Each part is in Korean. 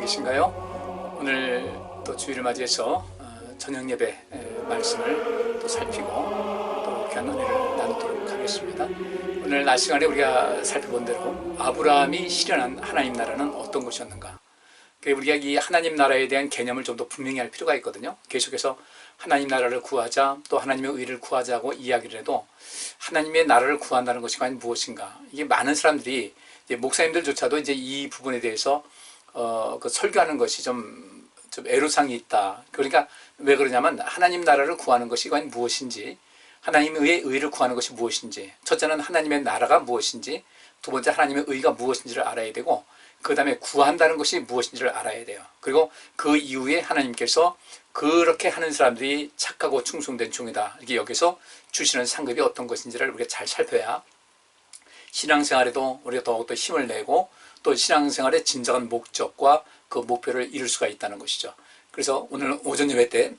계신가요? 오늘 또 주일을 맞이해서 저녁 예배 말씀을 또 살피고 또 귀한 은혜를 나누도록 하겠습니다. 오늘 낮 시간에 우리가 살펴본 대로 아브라함이 실현한 하나님 나라는 어떤 것이었는가? 우리가 이 하나님 나라에 대한 개념을 좀 더 분명히 할 필요가 있거든요. 계속해서 하나님 나라를 구하자, 또 하나님의 의를 구하자고 이야기를 해도 하나님의 나라를 구한다는 것이 과연 무엇인가? 이게 많은 사람들이 목사님들조차도 이제 이 부분에 대해서 그 설교하는 것이 좀 애로사항이 있다. 그러니까 왜 그러냐면 하나님 나라를 구하는 것이 과연 무엇인지, 하나님의 의를 구하는 것이 무엇인지, 첫째는 하나님의 나라가 무엇인지, 두 번째 하나님의 의가 무엇인지를 알아야 되고, 그 다음에 구한다는 것이 무엇인지를 알아야 돼요. 그리고 그 이후에 하나님께서 그렇게 하는 사람들이 착하고 충성된 종이다, 이렇게 여기서 주시는 상급이 어떤 것인지를 우리가 잘 살펴야 신앙생활에도 우리가 더욱더 힘을 내고 또 신앙생활의 진정한 목적과 그 목표를 이룰 수가 있다는 것이죠. 그래서 오늘 오전 예배 때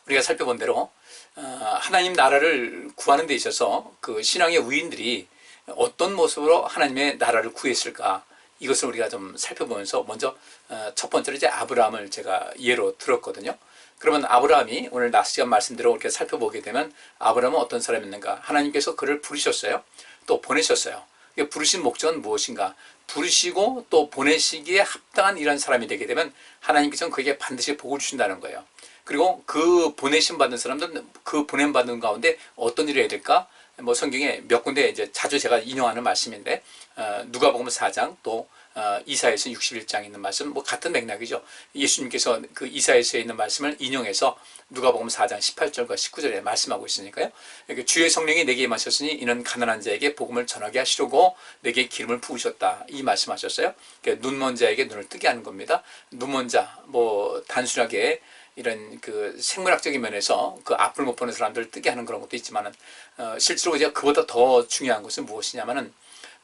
우리가 살펴본 대로 하나님 나라를 구하는 데 있어서 그 신앙의 위인들이 어떤 모습으로 하나님의 나라를 구했을까, 이것을 우리가 좀 살펴보면서 먼저 첫 번째로 이제 아브라함을 제가 예로 들었거든요. 그러면 아브라함이 오늘 낮 시간 말씀대로 이렇게 살펴보게 되면 아브라함은 어떤 사람이었는가? 하나님께서 그를 부르셨어요. 또 보내셨어요. 부르신 목적은 무엇인가? 부르시고 또 보내시기에 합당한 이런 사람이 되게 되면 하나님께서는 그에게 반드시 복을 주신다는 거예요. 그리고 그 보내심 받는 사람들은 그 보냄 받는 가운데 어떤 일을 해야 될까? 성경에 몇 군데 이제 자주 제가 인용하는 말씀인데, 누가복음 4장 또 이사야서 61장에 있는 말씀, 같은 맥락이죠. 예수님께서 그 이사야서에 있는 말씀을 인용해서 누가복음 4장 18절과 19절에 말씀하고 있으니까요. 주의 성령이 내게 임하셨으니 이는 가난한 자에게 복음을 전하게 하시려고 내게 기름을 부으셨다, 이 말씀하셨어요. 눈먼 자에게 눈을 뜨게 하는 겁니다. 눈먼 자, 단순하게 이런 그 생물학적인 면에서 그 앞을 못 보는 사람들을 뜨게 하는 그런 것도 있지만은, 실제로 이제 그보다 더 중요한 것은 무엇이냐면은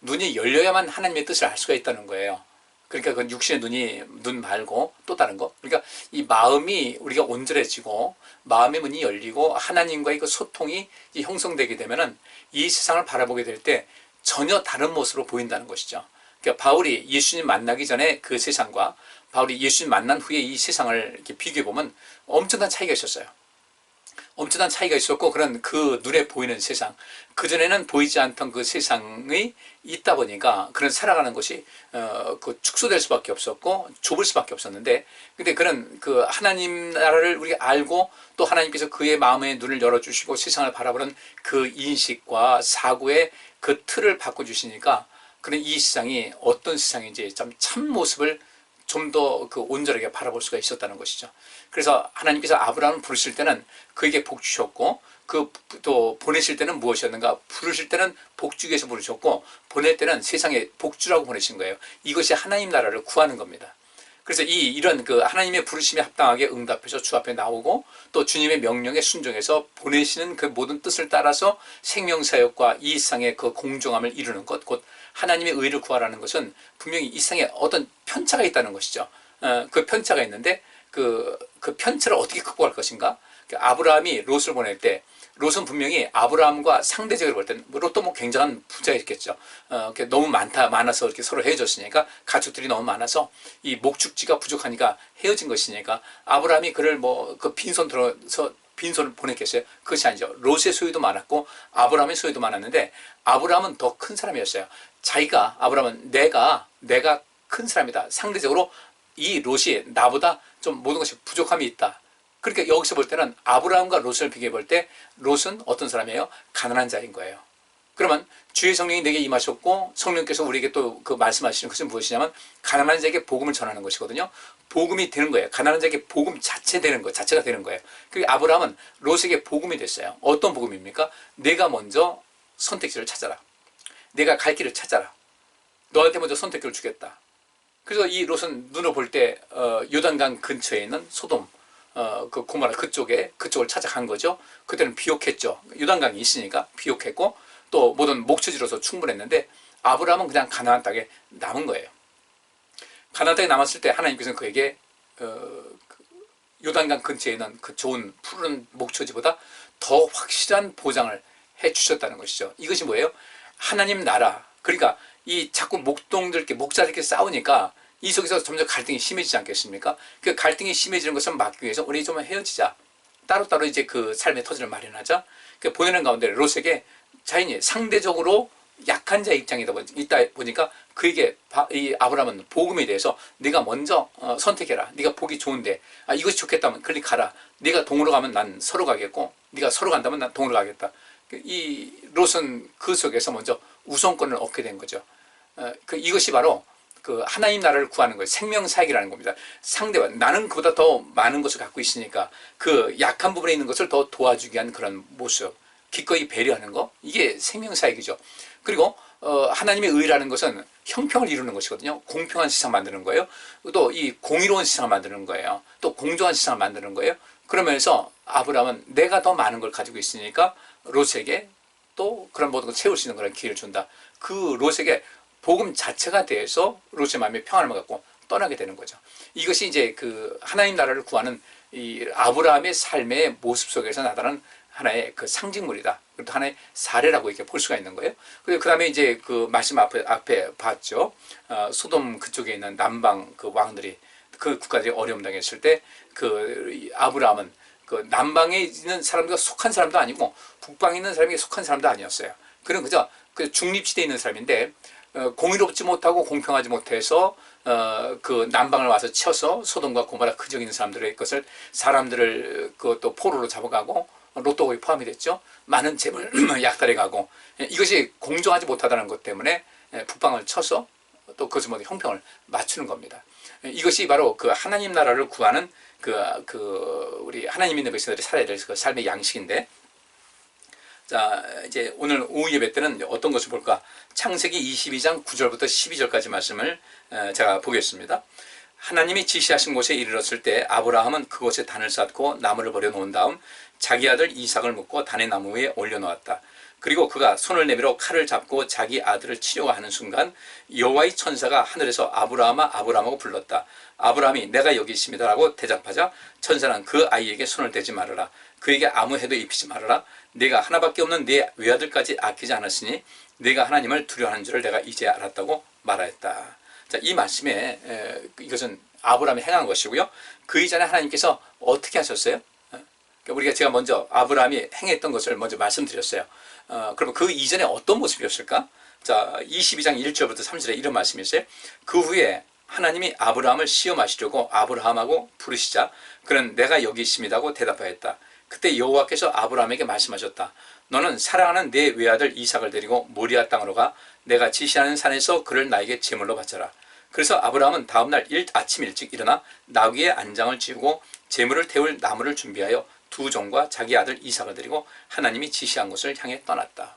눈이 열려야만 하나님의 뜻을 알 수가 있다는 거예요. 그러니까 그 육신의 눈 말고 또 다른 거. 그러니까 이 마음이 우리가 온전해지고 마음의 문이 열리고 하나님과의 그 소통이 형성되게 되면은 이 세상을 바라보게 될 때 전혀 다른 모습으로 보인다는 것이죠. 그러니까 바울이 예수님 만나기 전에 그 세상과 바울이 예수님 만난 후에 이 세상을 이렇게 비교해보면 엄청난 차이가 있었어요. 엄청난 차이가 있었고, 그런 그 눈에 보이는 세상, 그전에는 보이지 않던 그 세상이 있다 보니까 그런 살아가는 것이 그 축소될 수밖에 없었고 좁을 수밖에 없었는데, 근데 그런 그 하나님 나라를 우리가 알고 또 하나님께서 그의 마음의 눈을 열어주시고 세상을 바라보는 그 인식과 사고의 그 틀을 바꿔주시니까 그런 이 세상이 어떤 세상인지 참 모습을 좀 더 그 온전하게 바라볼 수가 있었다는 것이죠. 그래서 하나님께서 아브라함을 부르실 때는 그에게 복 주셨고, 또 보내실 때는 무엇이었는가? 부르실 때는 복 주기 위해서 부르셨고, 보낼 때는 세상에 복 주라고 보내신 거예요. 이것이 하나님 나라를 구하는 겁니다. 그래서 이런 그 하나님의 부르심에 합당하게 응답해서 주 앞에 나오고, 또 주님의 명령에 순종해서 보내시는 그 모든 뜻을 따라서 생명사역과 이 세상의 그 공정함을 이루는 것, 곧 하나님의 의를 구하라는 것은 분명히 이 세상에 어떤 편차가 있다는 것이죠. 그 편차가 있는데 그 편차를 어떻게 극복할 것인가? 아브라함이 롯을 보낼 때 롯은 분명히 아브라함과 상대적으로 볼 때는 롯도 굉장한 부자였겠죠. 너무 많아서 이렇게 서로 헤어졌으니까, 가축들이 너무 많아서 이 목축지가 부족하니까 헤어진 것이니까 아브라함이 그를 그 빈손 들어서 빈손을 보냈겠어요? 그것이 아니죠. 롯의 소유도 많았고 아브라함의 소유도 많았는데 아브라함은 더 큰 사람이었어요. 아브라함은 내가 큰 사람이다. 상대적으로 이 롯이 나보다 좀 모든 것이 부족함이 있다. 그러니까 여기서 볼 때는 아브라함과 롯을 비교해 볼 때 롯은 어떤 사람이에요? 가난한 자인 거예요. 그러면 주의 성령이 내게 임하셨고, 성령께서 우리에게 또 그 말씀하시는 것은 무엇이냐면 가난한 자에게 복음을 전하는 것이거든요. 복음이 되는 거예요. 가난한 자에게 복음 자체가 되는 거예요. 그리고 아브라함은 롯에게 복음이 됐어요. 어떤 복음입니까? 내가 먼저 선택지를 찾아라. 내가 갈 길을 찾아라. 너한테 먼저 선택지를 주겠다. 그래서 이 롯은 눈을 볼 때 요단강 근처에 있는 소돔, 그 고모라 그쪽을 찾아간 거죠. 그때는 비옥했죠. 요단강이 있으니까 비옥했고 또 모든 목초지로서 충분했는데 아브라함은 그냥 가나안 땅에 남은 거예요. 가나안 땅에 남았을 때 하나님께서는 그에게 요단강 근처에 있는 그 좋은 푸른 목초지보다 더 확실한 보장을 해주셨다는 것이죠. 이것이 뭐예요? 하나님 나라. 그러니까 이 자꾸 목자들끼리 싸우니까 이 속에서 점점 갈등이 심해지지 않겠습니까? 그 갈등이 심해지는 것을 막기 위해서 우리 좀 헤어지자. 따로따로 이제 그 삶의 터전을 마련하자. 그 보내는 가운데 롯에게 자인이 상대적으로 약한 자의 입장이다 보니까 그에게 이 아브라함은 복음에 대해서 네가 먼저 선택해라. 네가 보기 좋은데 이것이 좋겠다면 그리 가라. 네가 동으로 가면 난 서로 가겠고 네가 서로 간다면 난 동으로 가겠다. 이 롯은 그 속에서 먼저 우선권을 얻게 된 거죠. 이것이 바로 그 하나님 나라를 구하는 거예요. 생명사역이라는 겁니다. 상대와 나는 그보다 더 많은 것을 갖고 있으니까 그 약한 부분에 있는 것을 더 도와주기 위한 그런 모습, 기꺼이 배려하는 거, 이게 생명사역이죠. 그리고 하나님의 의라는 것은 형평을 이루는 것이거든요. 공평한 세상 만드는 거예요. 또 이 공의로운 세상을 만드는 거예요. 또 공정한 세상을 만드는 거예요. 그러면서 아브라함은 내가 더 많은 걸 가지고 있으니까 롯에게 또 그런 모든 걸 채울 수 있는 그런 기회를 준다. 그 롯에게 복음 자체가 돼서 롯의 마음에 평안을 갖고 떠나게 되는 거죠. 이것이 이제 그 하나님 나라를 구하는 이 아브라함의 삶의 모습 속에서 나타나는 하나의 그 상징물이다. 그리고 하나의 사례라고 이렇게 볼 수가 있는 거예요. 그리고 그 다음에 이제 그 말씀 앞에 봤죠. 소돔 그쪽에 있는 남방 그 왕들이 그 국가들이 어려움 당했을 때 그 아브라함은 그 남방에 있는 사람들과 속한 사람도 아니고 북방에 있는 사람에게 속한 사람도 아니었어요. 그는 그저 그 중립지대에 있는 사람인데 공의롭지 못하고 공평하지 못해서 그 남방을 와서 쳐서 소돔과 고모라 그 지역에 있는 사람들의 것을 사람들을 그것도 포로로 잡아가고 롯도 거기 포함이 됐죠. 많은 재물 약탈해가고 이것이 공정하지 못하다는 것 때문에 북방을 쳐서 또 그것을 모두 형평을 맞추는 겁니다. 이것이 바로 그 하나님 나라를 구하는 우리 하나님 있는 백성들이 살아야 될 그 삶의 양식인데, 자, 이제 오늘 오후 예배 때는 어떤 것을 볼까? 창세기 22장 9절부터 12절까지 말씀을 제가 보겠습니다. 하나님이 지시하신 곳에 이르렀을 때 아브라함은 그곳에 단을 쌓고 나무를 버려 놓은 다음 자기 아들 이삭을 묶고 단의 나무 위에 올려놓았다. 그리고 그가 손을 내밀어 칼을 잡고 자기 아들을 치려고 하는 순간 여호와의 천사가 하늘에서 아브라함아 아브라함하고 불렀다. 아브라함이 내가 여기 있습니다 라고 대답하자 천사는 그 아이에게 손을 대지 말아라. 그에게 아무 해도 입히지 말아라. 내가 하나밖에 없는 네 외아들까지 아끼지 않았으니 내가 하나님을 두려워하는 줄을 내가 이제 알았다고 말하였다. 자, 이 말씀에 이것은 아브라함이 행한 것이고요. 그 이전에 하나님께서 어떻게 하셨어요? 그러니까 제가 먼저 아브라함이 행했던 것을 먼저 말씀드렸어요. 그러면 그 이전에 어떤 모습이었을까? 자, 22장 1절부터 3절에 이런 말씀이 있어요. 그 후에 하나님이 아브라함을 시험하시려고 아브라함하고 부르시자 그는 내가 여기 있습니다고 대답하였다. 그때 여호와께서 아브라함에게 말씀하셨다. 너는 사랑하는 내 외아들 이삭을 데리고 모리아 땅으로 가 내가 지시하는 산에서 그를 나에게 제물로 바쳐라. 그래서 아브라함은 다음날 아침 일찍 일어나 나귀의 안장을 지우고 제물을 태울 나무를 준비하여 두 종과 자기 아들 이삭을 데리고 하나님이 지시한 곳을 향해 떠났다.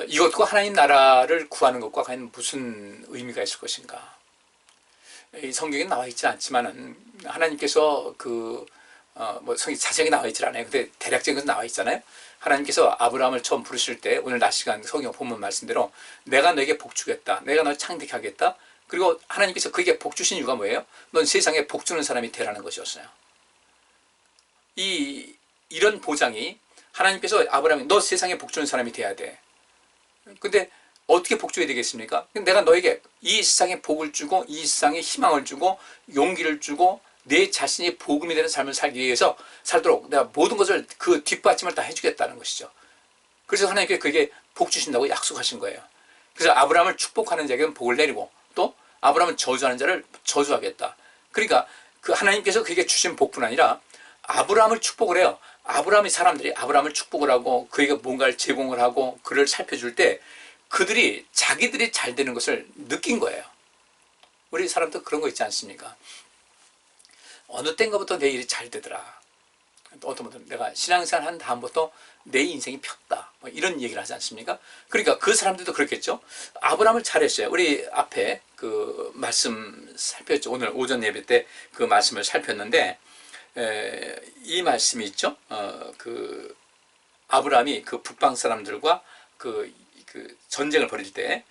이것과 하나님 나라를 구하는 것과 과연 무슨 의미가 있을 것인가? 이 성경에 나와 있지 않지만은 하나님께서 성이 자세하게 나와 있질 않아요. 근데 대략적인 것은 나와 있잖아요. 하나님께서 아브라함을 처음 부르실 때 오늘 낮 시간 성경 본문 말씀대로 내가 너에게 복 주겠다. 내가 널 창대케 하겠다. 그리고 하나님께서 그에게 복 주신 이유가 뭐예요? 넌 세상에 복 주는 사람이 되라는 것이었어요. 이런 보장이 하나님께서 아브라함이 너 세상에 복 주는 사람이 돼야 돼. 근데 어떻게 복 줘야 되겠습니까? 내가 너에게 이 세상에 복을 주고 이 세상에 희망을 주고 용기를 주고 내 자신이 복음이 되는 삶을 살기 위해서 살도록 내가 모든 것을 그 뒷받침을 다 해주겠다는 것이죠. 그래서 하나님께 그에게 복 주신다고 약속하신 거예요. 그래서 아브라함을 축복하는 자에게는 복을 내리고 또 아브라함을 저주하는 자를 저주하겠다. 그러니까 그 하나님께서 그에게 주신 복뿐 아니라 아브라함을 축복을 해요. 사람들이 아브라함을 축복을 하고 그에게 뭔가를 제공을 하고 그를 살펴줄 때 그들이 자기들이 잘 되는 것을 느낀 거예요. 우리 사람도 그런 거 있지 않습니까? 어느 때인가부터 내 일이 잘 되더라. 어떤 분들은 내가 신앙생활 한 다음부터 내 인생이 폈다. 이런 얘기를 하지 않습니까? 그러니까 그 사람들도 그렇겠죠. 아브라함을 잘했어요. 우리 앞에 그 말씀 살폈죠. 오늘 오전 예배 때 그 말씀을 살폈는데 이 말씀이 있죠. 그 아브라함이 그 북방 사람들과 그 전쟁을 벌일 때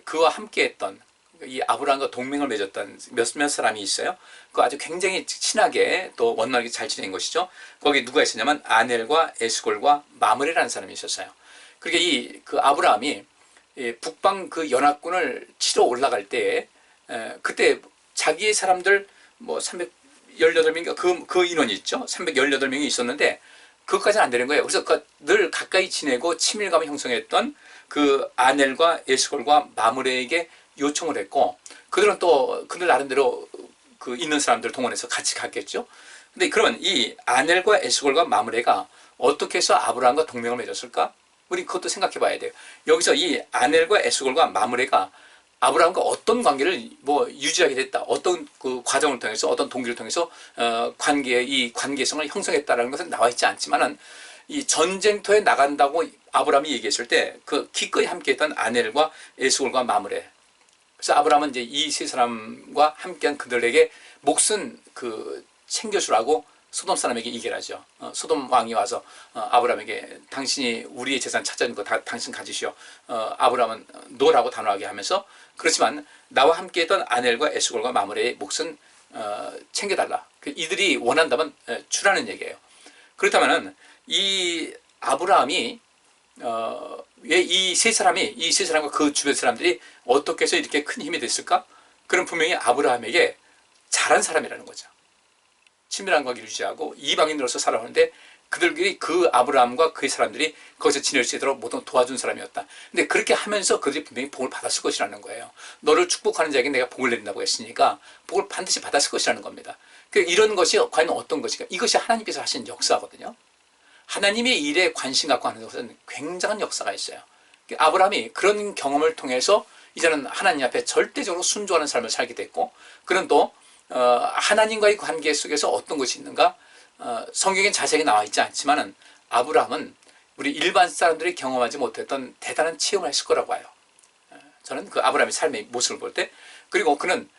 그와 함께했던 이 아브라함과 동맹을 맺었던 몇몇 사람이 있어요. 그 아주 굉장히 친하게 또 원만하게 잘 지낸 것이죠. 거기 누가 있었냐면 아넬과 에스골과 마므레라는 사람이 있었어요. 그러니까 그 아브라함이 북방 그 연합군을 치러 올라갈 때에 그때 자기의 사람들 뭐 318명 그 인원이 있죠. 318명이 있었는데 그것까지는 안 되는 거예요. 그래서 늘 가까이 지내고 친밀감을 형성했던 그 아넬과 에스골과 마므레에게 요청을 했고, 그들은 또 그들 나름대로 그 있는 사람들 동원해서 같이 갔겠죠. 근데 그러면 이 아넬과 에스골과 마므레가 어떻게 해서 아브라함과 동맹을 맺었을까? 우리 그것도 생각해 봐야 돼요. 여기서 이 아넬과 에스골과 마므레가 아브라함과 어떤 관계를 뭐 유지하게 됐다, 어떤 그 과정을 통해서, 어떤 동기를 통해서 이 관계성을 형성했다라는 것은 나와 있지 않지만은, 이 전쟁터에 나간다고 아브라함이 얘기했을 때 그 기꺼이 함께했던 아넬과 에스골과 마므레, 그래서 아브라함은 이제 이 세 사람과 함께한 그들에게 몫은 그 챙겨주라고 소돔 사람에게 얘기를 하죠. 소돔 왕이 와서 아브라함에게 당신이 우리의 재산 찾아준 거 당신 가지시오. 아브라함은 노라고 단호하게 하면서, 그렇지만 나와 함께했던 아넬과 에스골과 마므레의 몫은 챙겨달라. 이들이 원한다면 주라는 얘기예요. 그렇다면은 이 아브라함이 왜 이 세 사람과 그 주변 사람들이 어떻게 해서 이렇게 큰 힘이 됐을까? 그럼 분명히 아브라함에게 잘한 사람이라는 거죠. 친밀한 관계를 유지하고 이방인으로서 살아오는데 그들끼리 그 아브라함과 그 사람들이 거기서 지낼 수 있도록 모두 도와준 사람이었다. 근데 그렇게 하면서 그들이 분명히 복을 받았을 것이라는 거예요. 너를 축복하는 자에게 내가 복을 내린다고 했으니까 복을 반드시 받았을 것이라는 겁니다. 이런 것이 과연 어떤 것인가? 이것이 하나님께서 하신 역사거든요. 하나님의 일에 관심 갖고 하는 것은 굉장한 역사가 있어요. 아브라함이 그런 경험을 통해서 이제는 하나님 앞에 절대적으로 순종하는 삶을 살게 됐고, 그는 또 하나님과의 관계 속에서 어떤 것이 있는가? 성경에 자세하게 나와 있지 않지만은 아브라함은 우리 일반 사람들이 경험하지 못했던 대단한 체험을 했을 거라고 봐요. 저는 그 아브라함의 삶의 모습을 볼 때, 그리고 그는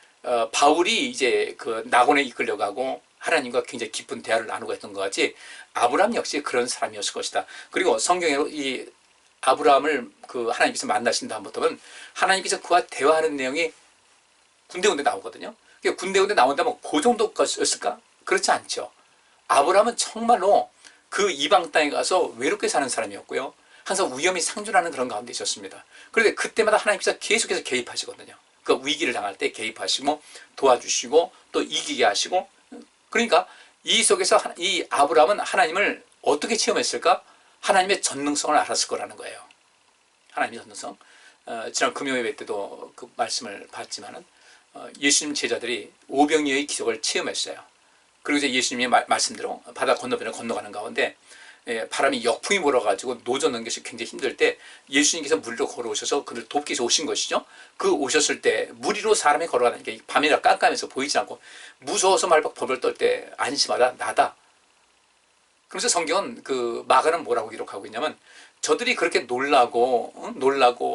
바울이 이제 그 낙원에 이끌려가고 하나님과 굉장히 깊은 대화를 나누고 했던 것 같이 아브라함 역시 그런 사람이었을 것이다. 그리고 성경에 이 아브라함을 그 하나님께서 만나신 다음부터는 하나님께서 그와 대화하는 내용이 군데군데 나오거든요. 군데군데 나온다면 그 정도였을까? 그렇지 않죠. 아브라함은 정말로 그 이방 땅에 가서 외롭게 사는 사람이었고요. 항상 위험이 상존하는 그런 가운데 있었습니다. 그런데 그때마다 하나님께서 계속해서 개입하시거든요. 그 위기를 당할 때 개입하시고 도와주시고 또 이기게 하시고, 그러니까 이 속에서 이 아브라함은 하나님을 어떻게 체험했을까? 하나님의 전능성을 알았을 거라는 거예요. 하나님의 전능성. 지난 금요예배 때도 그 말씀을 봤지만은 예수님 제자들이 오병이어의 기적을 체험했어요. 그리고 이제 예수님이 말씀대로 바다 건너편을 건너가는 가운데 바람이 역풍이 불어가지고 노젓는 것이 굉장히 힘들 때 예수님께서 물로 걸어오셔서 그들 돕기 위해서 오신 것이죠. 그 오셨을 때 물 위로 사람이 걸어가는 게 밤이라 깜깜해서 보이지 않고 무서워서 말박 벌벌 떨 때 안심하다 나다. 그래서 성경은 그 마가는 뭐라고 기록하고 있냐면, 저들이 그렇게 놀라고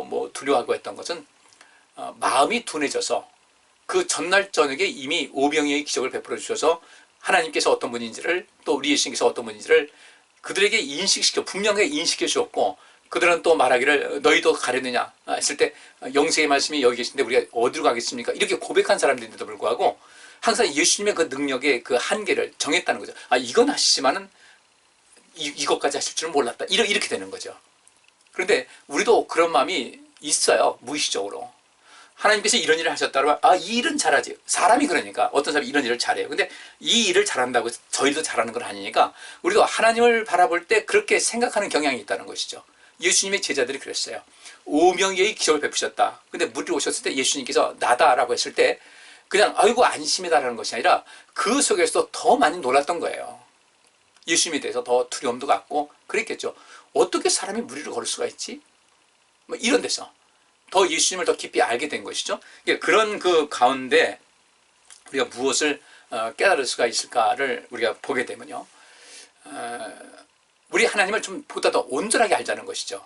뭐 두려워하고 했던 것은 마음이 둔해져서 그 전날 저녁에 이미 오병이어의 기적을 베풀어 주셔서 하나님께서 어떤 분인지를, 또 우리 예수님께서 어떤 분인지를 그들에게 분명하게 인식해 주었고, 그들은 또 말하기를 너희도 가려느냐 했을 때 영생의 말씀이 여기 계신데 우리가 어디로 가겠습니까? 이렇게 고백한 사람들인데도 불구하고 항상 예수님의 그 능력의 그 한계를 정했다는 거죠. 이건 하시지만은 이것까지 하실 줄은 몰랐다. 이렇게 되는 거죠. 그런데 우리도 그런 마음이 있어요. 무의식적으로. 하나님께서 이런 일을 하셨다면 이 일은 잘하지. 사람이 그러니까 어떤 사람이 이런 일을 잘해요. 근데 이 일을 잘한다고 해서 저희도 잘하는 건 아니니까 우리도 하나님을 바라볼 때 그렇게 생각하는 경향이 있다는 것이죠. 예수님의 제자들이 그랬어요. 오병이어의 기적을 베푸셨다. 근데 물이 오셨을 때 예수님께서 나다라고 했을 때 그냥 아이고 안심이다라는 것이 아니라 그 속에서 더 많이 놀랐던 거예요. 예수님에 대해서 더 두려움도 갖고 그랬겠죠. 어떻게 사람이 물 위로 걸을 수가 있지? 뭐 이런 데서 더 예수님을 더 깊이 알게 된 것이죠. 그런 그 가운데 우리가 무엇을 깨달을 수가 있을까를 우리가 보게 되면요, 우리 하나님을 좀 보다 더 온전하게 알자는 것이죠.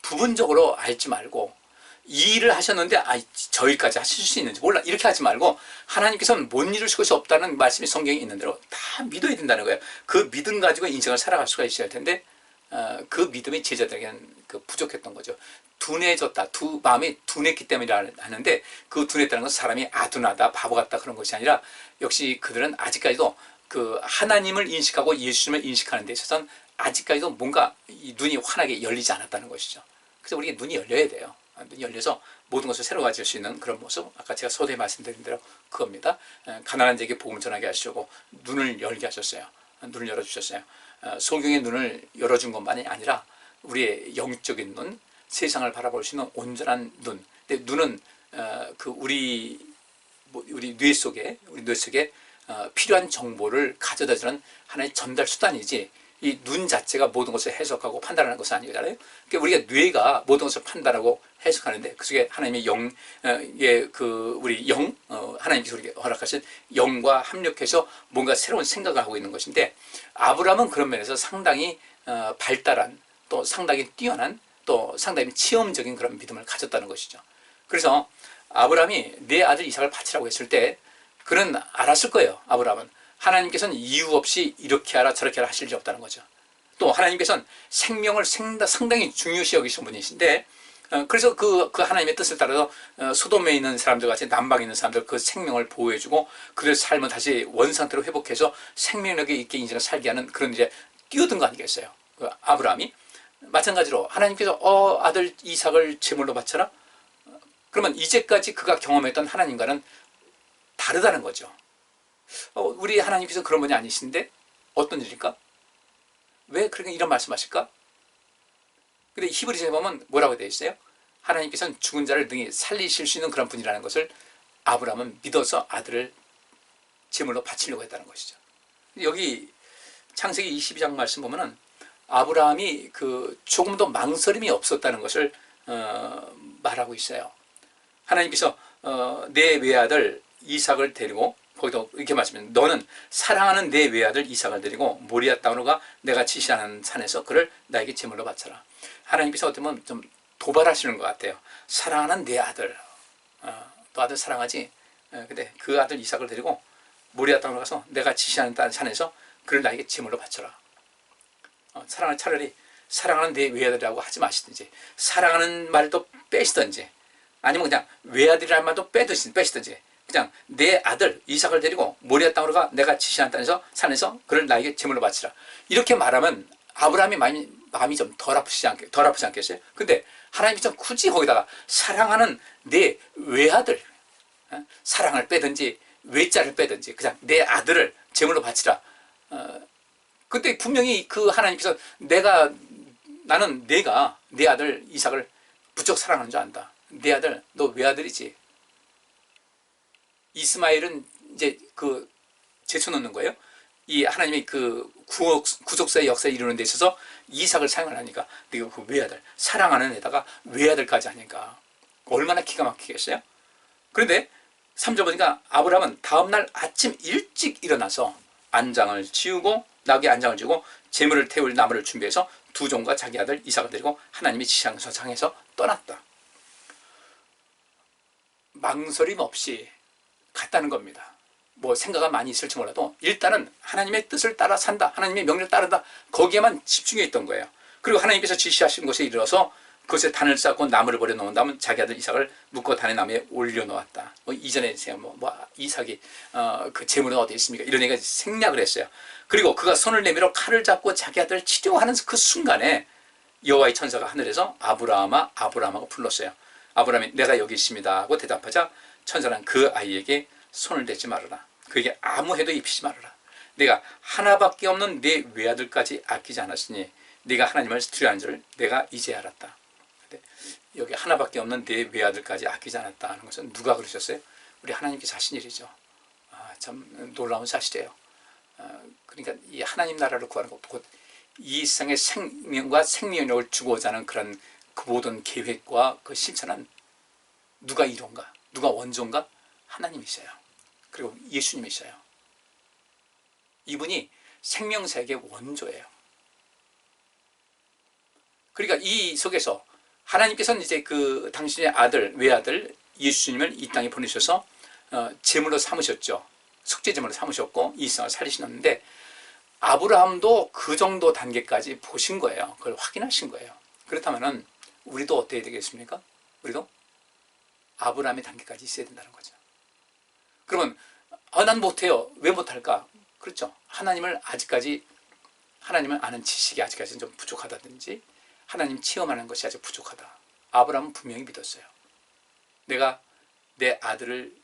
부분적으로 알지 말고 이 일을 하셨는데 저 일까지 하실 수 있는지 몰라 이렇게 하지 말고 하나님께서는 못 이루실 것이 없다는 말씀이 성경에 있는 대로 다 믿어야 된다는 거예요. 그 믿음 가지고 인생을 살아갈 수가 있어야 텐데 그 믿음이 제자들에게는 부족했던 거죠. 둔해졌다. 마음이 둔했기 때문이라 하는데 그 둔했다는 것은 사람이 아둔하다, 바보 같다 그런 것이 아니라 역시 그들은 아직까지도 그 하나님을 인식하고 예수님을 인식하는 데 있어서는 아직까지도 뭔가 이 눈이 환하게 열리지 않았다는 것이죠. 그래서 우리가 눈이 열려야 돼요. 눈이 열려서 모든 것을 새로워질 수 있는 그런 모습, 아까 제가 서두에 말씀드린 대로 그겁니다. 가난한 자에게 복음을 전하게 하시고 눈을 열게 하셨어요. 눈을 열어주셨어요. 소경의 눈을 열어준 것만이 아니라 우리의 영적인 눈, 세상을 바라볼 수 있는 온전한 눈. 근데 눈은 우리 뇌 속에 필요한 정보를 가져다주는 하나의 전달 수단이지, 이 눈 자체가 모든 것을 해석하고 판단하는 것은 아니잖아요. 그러니까 우리가 뇌가 모든 것을 판단하고 해석하는데 그 속에 하나님의 우리 하나님께서 우리에게 허락하신 영과 합력해서 뭔가 새로운 생각을 하고 있는 것인데, 아브라함은 그런 면에서 상당히 발달한, 또 상당히 뛰어난, 또 상당히 체험적인 그런 믿음을 가졌다는 것이죠. 그래서 아브라함이 내 아들 이삭을 바치라고 했을 때 그는 알았을 거예요. 아브라함은 하나님께서는 이유 없이 이렇게 하라 저렇게 하라 하실 리 없다는 거죠. 또 하나님께서는 생명을 상당히 중요시 여기신 분이신데, 그래서 그 하나님의 뜻을 따라서 소돔에 있는 사람들 같이 남방에 있는 사람들 그 생명을 보호해주고 그들 삶을 다시 원상태로 회복해서 생명력이 있게 인생을 살게 하는 그런 일에 뛰어든 거 아니겠어요? 아브라함이 마찬가지로 하나님께서 아들 이삭을 제물로 바쳐라. 그러면 이제까지 그가 경험했던 하나님과는 다르다는 거죠. 우리 하나님께서 그런 분이 아니신데 어떤 일일까? 왜 그렇게 이런 말씀하실까? 근데 히브리서에 보면 뭐라고 되어 있어요? 하나님께서는 죽은 자를 능히 살리실 수 있는 그런 분이라는 것을 아브라함은 믿어서 아들을 제물로 바치려고 했다는 것이죠. 여기 창세기 22장 말씀 보면은 아브라함이 조금도 망설임이 없었다는 것을 말하고 있어요. 하나님께서 내 외아들 이삭을 데리고, 거기도 이렇게 말씀해요. 너는 사랑하는 내 외아들 이삭을 데리고 모리아 땅으로 가 내가 지시하는 산에서 그를 나에게 제물로 바쳐라. 하나님께서 어떻게 보면 좀 도발하시는 것 같아요. 사랑하는 내 아들, 너 아들 사랑하지? 근데 그 아들 이삭을 데리고 모리아 땅으로 가서 내가 지시하는 산에서 그를 나에게 제물로 바쳐라. 차라리 사랑하는 내 외아들이라고 하지 마시든지, 사랑하는 말도 빼시든지, 아니면 그냥 외아들이라는 말도 빼시든지, 그냥 내 아들 이삭을 데리고 모리아 땅으로 가 내가 지시한 산에서 그를 나에게 제물로 바치라. 이렇게 말하면 아브라함이 마음이 좀 덜 아프지 않겠어요? 근데 하나님께서 굳이 거기다가 사랑하는 내 외아들, 사랑을 빼든지 외자를 빼든지 그냥 내 아들을 제물로 바치라. 그때 분명히 그 하나님께서 나는 내가 내 아들 이삭을 부쩍 사랑하는 줄 안다. 내 아들, 너 외아들이지. 이스마엘은 이제 제초 넣는 거예요. 이 하나님의 구속사의 역사에 이루는 데 있어서 이삭을 사용을 하니까 네가 그 외아들, 사랑하는 데다가 외아들까지 하니까 얼마나 기가 막히겠어요? 그런데 3절 보니까 아브라함은 다음날 아침 일찍 일어나서 안장을 지우고 나귀 안장을 지우고 제물을 태울 나무를 준비해서 두 종과 자기 아들 이삭을 데리고 하나님이 지시한 서상에서 떠났다. 망설임 없이 갔다는 겁니다. 뭐 생각은 많이 있을지 몰라도 일단은 하나님의 뜻을 따라 산다, 하나님의 명령을 따른다, 거기에만 집중해 있던 거예요. 그리고 하나님께서 지시하신 곳에 이르러서 그것에 단을 쌓고 나무를 버려 놓은 다음은 자기 아들 이삭을 묶어 단의 나무에 올려 놓았다. 이전에 이삭이 그 제물은 어디 있습니까? 이런 얘기가 생략을 했어요. 그리고 그가 손을 내밀어 칼을 잡고 자기 아들을 치려하는 그 순간에 여호와의 천사가 하늘에서 아브라함아 아브라함하고 불렀어요. 아브라함이 내가 여기 있습니다 하고 대답하자 천사는 그 아이에게 손을 대지 말아라. 그에게 아무 해도 입히지 말아라. 내가 하나밖에 없는 내 외아들까지 아끼지 않았으니 네가 하나님을 두려워하는 줄 내가 이제 알았다. 여기 하나밖에 없는 내 외아들까지 아끼지 않았다는 것은 누가 그러셨어요? 우리 하나님께서 하신 일이죠. 참 놀라운 사실이에요. 그러니까 이 하나님 나라를 구하는 것, 곧 이 세상의 생명과 생명력을 주고자 하는 그런 그 모든 계획과 그 실천은 누가 이론가? 누가 원조인가? 하나님이셔요. 그리고 예수님이셔요. 이분이 생명세계의 원조예요. 그러니까 이 속에서 하나님께서는 이제 당신의 아들, 외아들 예수님을 이 땅에 보내셔서 제물로 삼으셨죠. 속죄제물로 삼으셨고 이 세상을 살리시는데, 아브라함도 그 정도 단계까지 보신 거예요. 그걸 확인하신 거예요. 그렇다면은 우리도 어때야 되겠습니까? 우리도 아브라함의 단계까지 있어야 된다는 거죠. 그러면 난 못해요. 왜 못할까? 그렇죠. 하나님을 아는 지식이 아직까지는 좀 부족하다든지 하나님 체험하는 것이 아직 부족하다. 아브라함은 분명히 믿었어요. 내가 내 아들을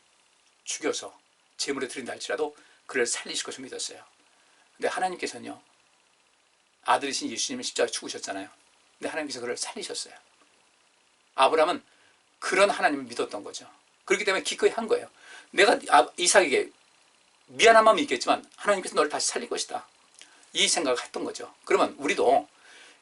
죽여서 제물에 드린다 할지라도 그를 살리실 것을 믿었어요. 근데 하나님께서는요, 아들이신 예수님을 십자가에 죽으셨잖아요. 근데 하나님께서 그를 살리셨어요. 아브라함은 그런 하나님을 믿었던 거죠. 그렇기 때문에 기꺼이 한 거예요. 내가 이삭에게 미안한 마음이 있겠지만 하나님께서 너를 다시 살릴 것이다, 이 생각을 했던 거죠. 그러면 우리도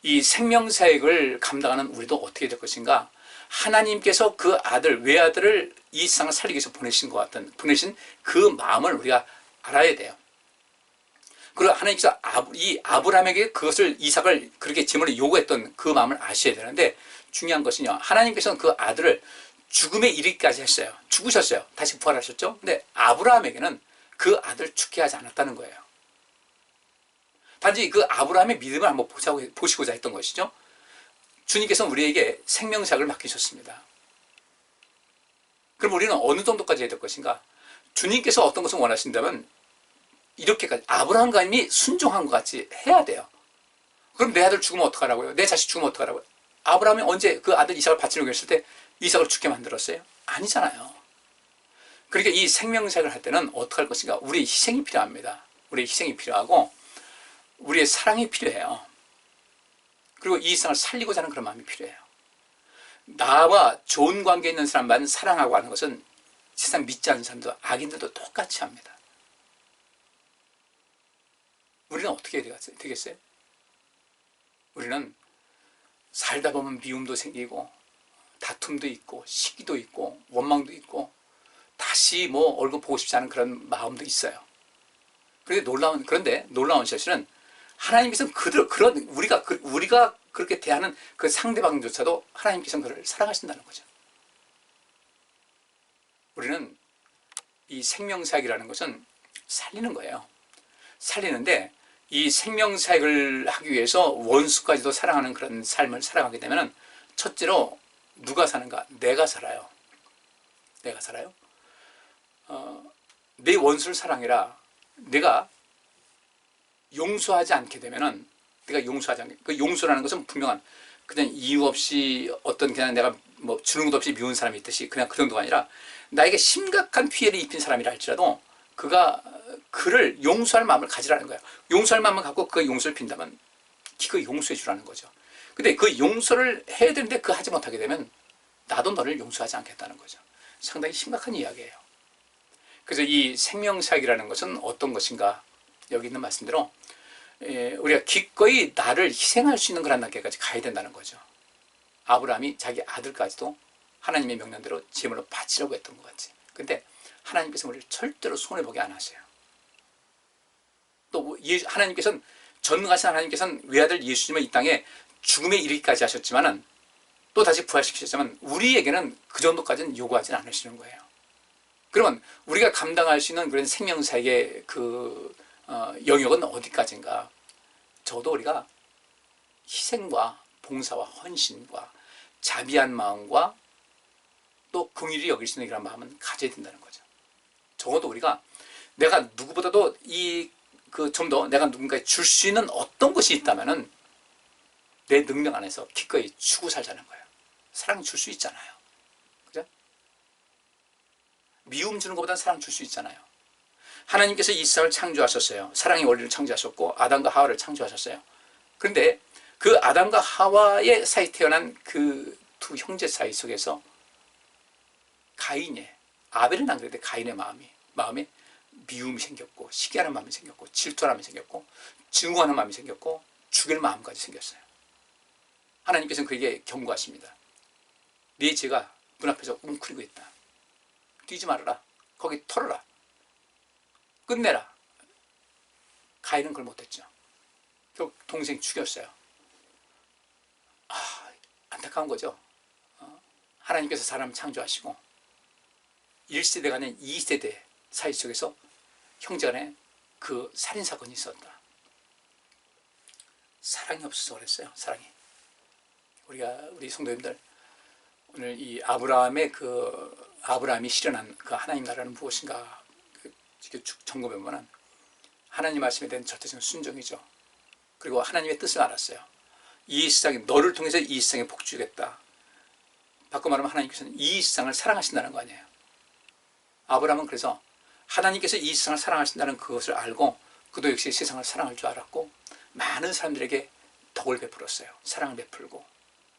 이 생명사역을 감당하는 우리도 어떻게 될 것인가? 하나님께서 그 아들, 외아들을 이 세상을 살리기 위해서 보내신 그 마음을 우리가 알아야 돼요. 그리고 하나님께서 이 아브라함에게 그것을, 이삭을 그렇게 제물로 요구했던 그 마음을 아셔야 되는데, 중요한 것은요, 하나님께서는 그 아들을 죽음에 이르기까지 했어요. 죽으셨어요. 다시 부활하셨죠. 근데 아브라함에게는 그 아들을 죽게 하지 않았다는 거예요. 단지 그 아브라함의 믿음을 한번 보시고자 했던 것이죠. 주님께서는 우리에게 생명사역을 맡기셨습니다. 그럼 우리는 어느 정도까지 해야 될 것인가? 주님께서 어떤 것을 원하신다면 이렇게까지 아브라함과님이 순종한 것 같이 해야 돼요. 그럼 내 아들 죽으면 어떡하라고요? 내 자식 죽으면 어떡하라고요? 아브라함이 언제 그 아들 이삭을 바치려고 했을 때 이삭을 죽게 만들었어요? 아니잖아요. 그러니까 이 생명사역을 할 때는 어떻게 할 것인가? 우리의 희생이 필요합니다. 우리의 희생이 필요하고 우리의 사랑이 필요해요. 그리고 이 세상을 살리고자 하는 그런 마음이 필요해요. 나와 좋은 관계에 있는 사람만 사랑하고 하는 것은 세상 믿지 않는 사람도, 악인들도 똑같이 합니다. 우리는 어떻게 해야 되겠어요? 우리는 살다 보면 미움도 생기고 다툼도 있고 시기도 있고 원망도 있고 다시 얼굴 보고 싶지 않은 그런 마음도 있어요. 그런데 놀라운 사실은 하나님께서는 우리가 그렇게 대하는 그 상대방조차도 하나님께서는 그를 사랑하신다는 거죠. 우리는 이 생명사역이라는 것은 살리는 거예요. 살리는데 이 생명사역을 하기 위해서 원수까지도 사랑하는 그런 삶을 살아가게 되면 첫째로 누가 사는가? 내가 살아요. 내가 살아요. 내 원수를 사랑해라. 내가 용서하지 않게 되면은, 그 용서라는 것은 분명한, 그냥 이유 없이 그냥 내가 주는 것 없이 미운 사람이 있듯이 그냥 그 정도가 아니라, 나에게 심각한 피해를 입힌 사람이라 할지라도 그를 용서할 마음을 가지라는 거예요. 용서할 마음을 갖고 그 용서를 빈다면 기꺼이 용서해 주라는 거죠. 근데 그 용서를 해야 되는데 하지 못하게 되면 나도 너를 용서하지 않겠다는 거죠. 상당히 심각한 이야기예요. 그래서 이 생명사역이라는 것은 어떤 것인가? 여기 있는 말씀대로 우리가 기꺼이 나를 희생할 수 있는 그런 단계까지 가야 된다는 거죠. 아브라함이 자기 아들까지도 하나님의 명령대로 제물로 바치려고 했던 것 같지. 근데 하나님께서 우리를 절대로 손해보게 안 하세요. 또 하나님께서는, 전능하신 하나님께서는 외아들 예수님을 이 땅에 죽음에 이르기까지 하셨지만은, 또 다시 부활시키셨지만 우리에게는 그 정도까지는 요구하지는 않으시는 거예요. 그러면 우리가 감당할 수 있는 그런 생명사역의 영역은 어디까지인가? 적어도 우리가 희생과 봉사와 헌신과 자비한 마음과 또 긍휼히 여길 수 있는 이런 마음은 가져야 된다는 거죠. 적어도 우리가 내가 누구보다도 좀 더 내가 누군가에 줄 수 있는 어떤 것이 있다면은 내 능력 안에서 기꺼이 주고 살자는 거예요. 사랑 줄 수 있잖아요. 그죠? 미움 주는 것보다 사랑 줄 수 있잖아요. 하나님께서 이 세상을 창조하셨어요. 사랑의 원리를 창조하셨고 아담과 하와를 창조하셨어요. 그런데 그 아담과 하와의 사이 태어난 그 두 형제 사이 속에서 아벨은 안 그랬는데 가인의 마음에 미움이 생겼고 시기하는 마음이 생겼고 질투하는 마음이 생겼고 증오하는 마음이 생겼고 죽일 마음까지 생겼어요. 하나님께서는 그에게 경고하십니다. 네 죄가 눈앞에서 웅크리고 있다. 뛰지 말아라. 거기 털어라. 끝내라. 가인은 그걸 못했죠. 결국 동생 죽였어요. 안타까운 거죠. 하나님께서 사람을 창조하시고 1세대가 아닌 2세대 사이 속에서 형제간에 그 살인사건이 있었다. 사랑이 없어서 그랬어요. 사랑이. 우리 성도님들, 오늘 이 아브라함이 실현한 그 하나님 나라는 무엇인가 점검해보면 하나님 말씀에 대한 절대적인 순종이죠. 그리고 하나님의 뜻을 알았어요. 이 세상에 너를 통해서 이 세상에 복 주겠다. 바꿔 말하면 하나님께서는 이 세상을 사랑하신다는 거 아니에요. 아브라함은 그래서 하나님께서 이 세상을 사랑하신다는 그것을 알고 그도 역시 세상을 사랑할 줄 알았고 많은 사람들에게 덕을 베풀었어요. 사랑을 베풀고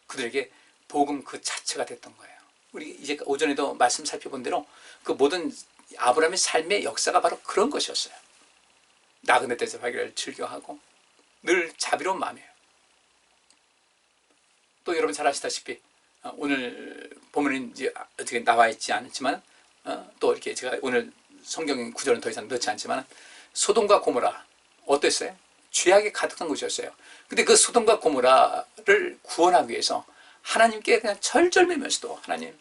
그들에게 복음 그 자체가 됐던 거예요. 우리 이제 오전에도 말씀 살펴본 대로 그 모든 아브라함의 삶의 역사가 바로 그런 것이었어요. 나그네 때에서 하기를 즐겨하고 늘 자비로운 마음이에요. 또 여러분 잘 아시다시피 오늘 본문에 이제 어떻게 나와 있지 않지만 또 이렇게 제가 오늘 성경 구절은 더 이상 넣지 않지만 소돔과 고모라 어땠어요? 죄악에 가득한 곳이었어요. 근데 그 소돔과 고모라를 구원하기 위해서 하나님께 그냥 절절매면서도 하나님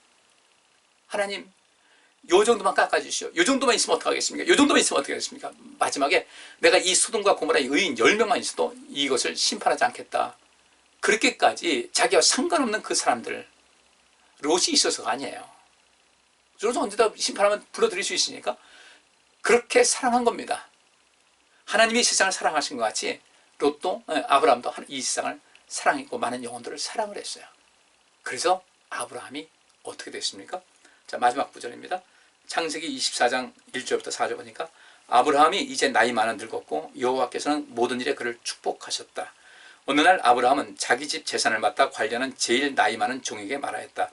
요 정도만 깎아주시오. 요 정도만 있으면 어떡하겠습니까? 요 정도만 있으면 어떻게 하겠습니까? 마지막에 내가 이 소돔과 고모라의 의인 10명만 있어도 이것을 심판하지 않겠다. 그렇게까지 자기와 상관없는 그 사람들 롯이 있어서가 아니에요. 롯은 언제다 심판하면 불러들일 수 있으니까 그렇게 사랑한 겁니다. 하나님이 세상을 사랑하신 것 같이 롯도 아브라함도 이 세상을 사랑했고 많은 영혼들을 사랑을 했어요. 그래서 아브라함이 어떻게 됐습니까? 자, 마지막 구절입니다. 창세기 24장 1절부터 4절 보니까 아브라함이 이제 나이 많아 늙었고 여호와께서는 모든 일에 그를 축복하셨다. 어느 날 아브라함은 자기 집 재산을 맡아 관리하는 제일 나이 많은 종에게 말하였다.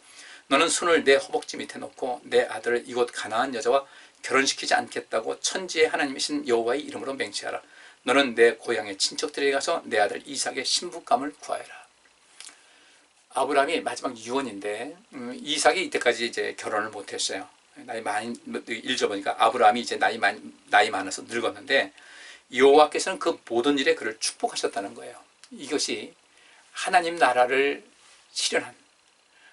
너는 손을 내 허벅지 밑에 놓고 내 아들을 이곳 가나안 여자와 결혼시키지 않겠다고 천지의 하나님이신 여호와의 이름으로 맹세하라. 너는 내 고향의 친척들에게 가서 내 아들 이삭의 신부감을 구하여라. 아브라함이 마지막 유언인데 이삭이 이때까지 이제 결혼을 못했어요. 나이 많이 읽어보니까 아브라함이 이제 나이 많아서 늙었는데 여호와께서는 그 모든 일에 그를 축복하셨다는 거예요. 이것이 하나님 나라를 실현한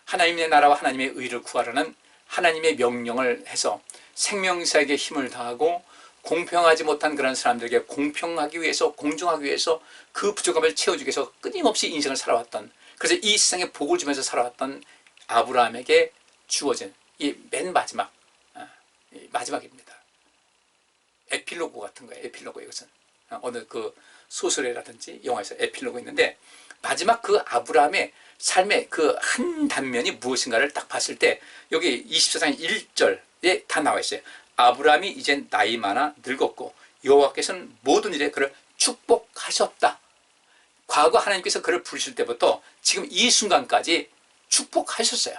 하나님의 나라와 하나님의 의를 구하라는 하나님의 명령을 해서 생명사에게 힘을 다하고 공평하지 못한 그런 사람들에게 공평하기 위해서 공정하기 위해서 그 부족함을 채워주기 위해서 끊임없이 인생을 살아왔던 그래서 이 세상에 복을 주면서 살아왔던 아브라함에게 주어진 이 맨 마지막입니다. 에필로그 같은 거예요. 에필로그 이것은 어느 그 소설이라든지 영화에서 에필로그 있는데 마지막 그 아브라함의 삶의 그 한 단면이 무엇인가를 딱 봤을 때 여기 24장 1절에 다 나와 있어요. 아브라함이 이제 나이 많아 늙었고 여호와께서는 모든 일에 그를 축복하셨다. 과거 하나님께서 그를 부르실 때부터 지금 이 순간까지 축복하셨어요.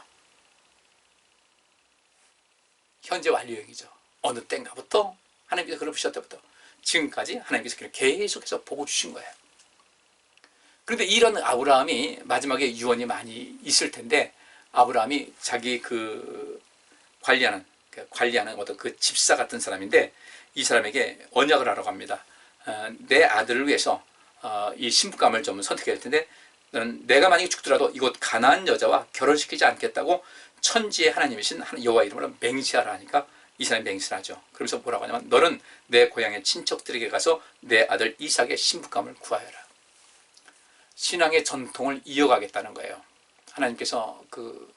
현재 완료형이죠. 어느 때인가부터 하나님께서 그를 부르실 때부터 지금까지 하나님께서 그를 계속해서 복을 주신 거예요. 그런데 이런 아브라함이 마지막에 유언이 많이 있을 텐데 아브라함이 자기 그 관리하는 어떤 그 집사 같은 사람인데 이 사람에게 언약을 하라고 합니다. 내 아들을 위해서 이 신부감을 좀 선택해야 할 텐데 너는 내가 만약에 죽더라도 이곳 가나안 여자와 결혼시키지 않겠다고 천지의 하나님이신 여호와 이름으로 맹세하라 하니까 이 사람이 맹세를 하죠. 그러면서 뭐라고 하냐면 너는 내 고향의 친척들에게 가서 내 아들 이삭의 신부감을 구하여라. 신앙의 전통을 이어가겠다는 거예요. 하나님께서 그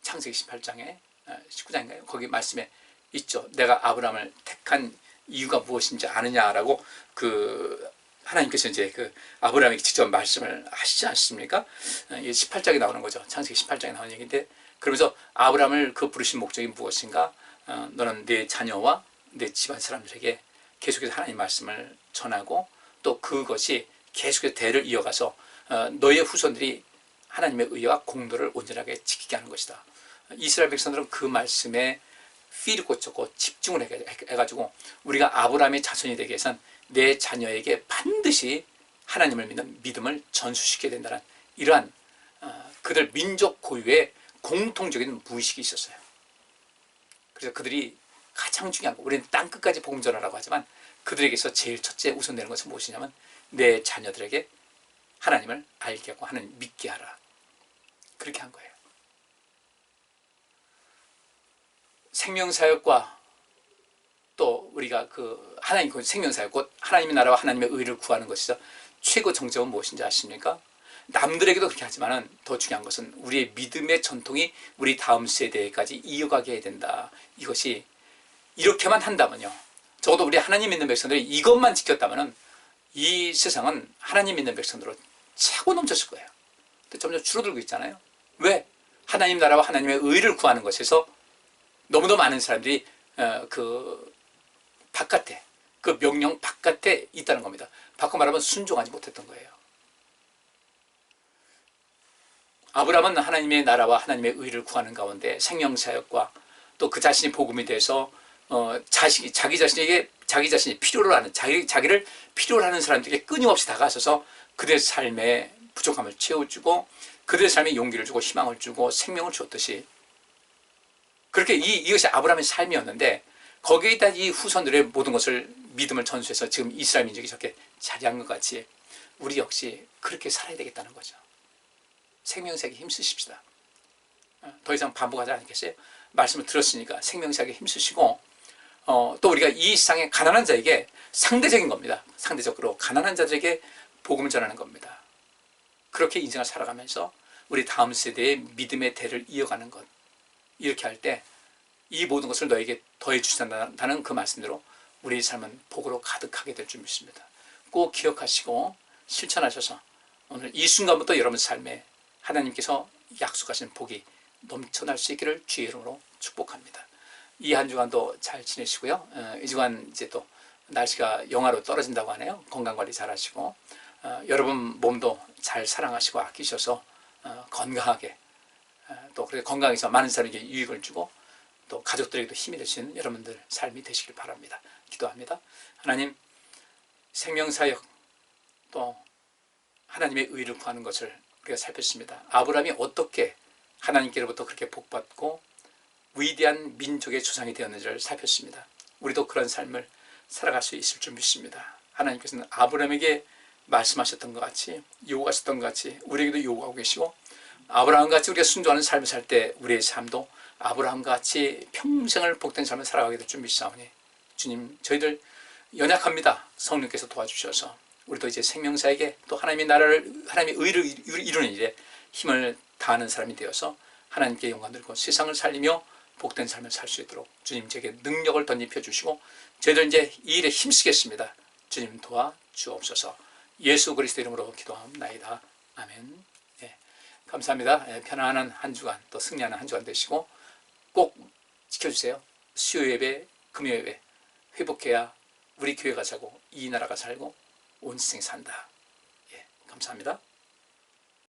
창세기 18장에 19장인가요? 거기 말씀에 있죠. 내가 아브라함을 택한 이유가 무엇인지 아느냐라고 그 하나님께서 이제 그 아브라함에게 직접 말씀을 하시지 않습니까? 18장에 나오는 거죠. 창세기 18장에 나오는 얘기인데 그러면서 아브라함을 그 부르신 목적이 무엇인가? 너는 내 자녀와 내 집안 사람들에게 계속해서 하나님 말씀을 전하고 또 그것이 계속해서 대를 이어가서 너의 후손들이 하나님의 의와 공도를 온전하게 지키게 하는 것이다. 이스라엘 백성들은 그 말씀에 휘를 꽂혔고 집중을 해가지고 우리가 아브라함의 자손이 되기 위해서는 내 자녀에게 반드시 하나님을 믿는 믿음을 전수시켜야 된다는 이러한 그들 민족 고유의 공통적인 무의식이 있었어요. 그래서 그들이 가장 중요한 거, 우리는 땅끝까지 복음 전하라고 하지만 그들에게서 제일 첫째 우선되는 것은 무엇이냐면 내 자녀들에게 하나님을 알게 하고 하나님 믿게 하라. 그렇게 한 거예요. 생명사역과 또 우리가 그 하나님 그 생명사역 곧 하나님의 나라와 하나님의 의를 구하는 것이죠. 최고 정점은 무엇인지 아십니까? 남들에게도 그렇게 하지만은 더 중요한 것은 우리의 믿음의 전통이 우리 다음 세대까지 이어가게 해야 된다. 이것이 이렇게만 한다면요. 적어도 우리 하나님 믿는 백성들이 이것만 지켰다면은 이 세상은 하나님 믿는 백성들로 차고 넘쳤을 거예요. 근데 점점 줄어들고 있잖아요. 왜? 하나님 나라와 하나님의 의를 구하는 것에서 너무도 많은 사람들이 그 바깥에, 그 명령 바깥에 있다는 겁니다. 바꿔 말하면 순종하지 못했던 거예요. 아브라함은 하나님의 나라와 하나님의 의를 구하는 가운데 생명사역과 또 그 자신이 복음이 돼서 자기 자신이 필요로 하는, 자기를 필요로 하는 사람들에게 끊임없이 다가서서 그들의 삶의 부족함을 채워주고 그들의 삶에 용기를 주고 희망을 주고 생명을 주었듯이, 그렇게 이것이 아브라함의 삶이었는데, 거기에 있던 이 후손들의 모든 것을 믿음을 전수해서 지금 이스라엘 민족이 저렇게 자리한 것 같이 우리 역시 그렇게 살아야 되겠다는 거죠. 생명사역에 힘쓰십시다. 더 이상 반복하지 않겠어요? 말씀을 들었으니까 생명사역에 힘쓰시고, 또 우리가 이 세상의 가난한 자에게, 상대적인 겁니다. 상대적으로 가난한 자들에게 복음을 전하는 겁니다. 그렇게 인생을 살아가면서 우리 다음 세대의 믿음의 대를 이어가는 것, 이렇게 할 때 이 모든 것을 너에게 더해 주신다는 그 말씀대로 우리의 삶은 복으로 가득하게 될 줄 믿습니다. 꼭 기억하시고 실천하셔서 오늘 이 순간부터 여러분 삶에 하나님께서 약속하신 복이 넘쳐날 수 있기를 주의 이름으로 축복합니다. 이 한 주간도 잘 지내시고요. 이 주간 이제 또 날씨가 영하로 떨어진다고 하네요. 건강관리 잘 하시고, 여러분 몸도 잘 사랑하시고 아끼셔서 건강하게, 또 그렇게 건강해서 많은 사람에게 유익을 주고 또 가족들에게도 힘이 되시는 여러분들 삶이 되시길 바랍니다. 기도합니다. 하나님, 생명사역 또 하나님의 의를 구하는 것을 우리가 살폈습니다. 아브라함이 어떻게 하나님께로부터 그렇게 복받고 위대한 민족의 조상이 되었는지를 살폈습니다. 우리도 그런 삶을 살아갈 수 있을 줄 믿습니다. 하나님께서는 아브라함에게 말씀하셨던 것 같이, 요구하셨던 것 같이 우리에게도 요구하고 계시고, 아브라함같이 우리가 순종하는 삶을 살 때 우리의 삶도 아브라함같이 평생을 복된 삶을 살아가게 될 줄 믿사오니, 주님, 저희들 연약합니다. 성령께서 도와주셔서 우리도 이제 생명사에게 또 하나님의 나라를, 하나님의 의를 이루는 일에 힘을 다하는 사람이 되어서 하나님께 영광 돌리고 세상을 살리며 복된 삶을 살 수 있도록 주님 제게 능력을 덧입혀 주시고, 저희들 이제 이 일에 힘쓰겠습니다. 주님 도와 주옵소서. 예수 그리스도 이름으로 기도합나이다. 아멘. 네, 감사합니다. 편안한 한 주간, 또 승리하는 한 주간 되시고 꼭 지켜주세요. 수요 예배, 금요 예배 회복해야 우리 교회가 살고 이 나라가 살고 온 세상이 산다. 예, 감사합니다.